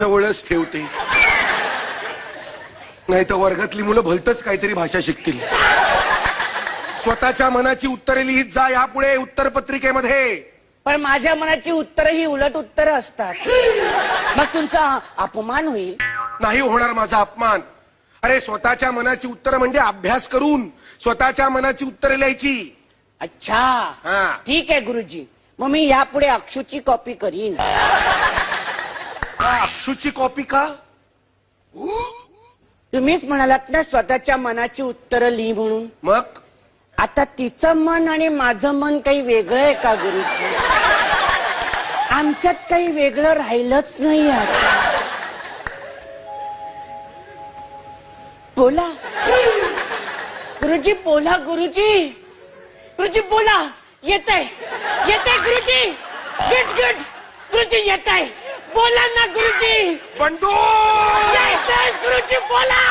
जवळच ठेवते, नाही तर वर्गातली मुलं भलतच काहीतरी भाषा शिकतील. स्वतःच्या मनाची उत्तरे लिहित जा यापुढे उत्तर पत्रिकेमध्ये. पण माझ्या मनाची उत्तर ही उलट उत्तर असतात, मग तुमचा अपमान होईल. नाही होणार माझा अपमान. अरे स्वतःच्या मनाची उत्तर म्हणजे अभ्यास करून स्वतःच्या मनाची उत्तरे लिहायची. अच्छा हा. ठीक आहे गुरुजी, मग मी यापुढे अक्षूची कॉपी करीन. अक्षूची कॉपी का? तुम्हीच म्हणालात ना स्वतःच्या मनाची उत्तरं लिही म्हणून. मग आता तिचं मन आणि माझं मन काही वेगळं आहे का गुरुजी? आमच्यात काही वेगळं राहिलंच नाही आता. बोला गुरुजी, बोला गुरुजी, गुरुजी बोला. येत आहे गुरुजी. गुड गुड गुरुजी, येत आहे. बोला ना गुरुजी. बंडू गुरुजी बोला.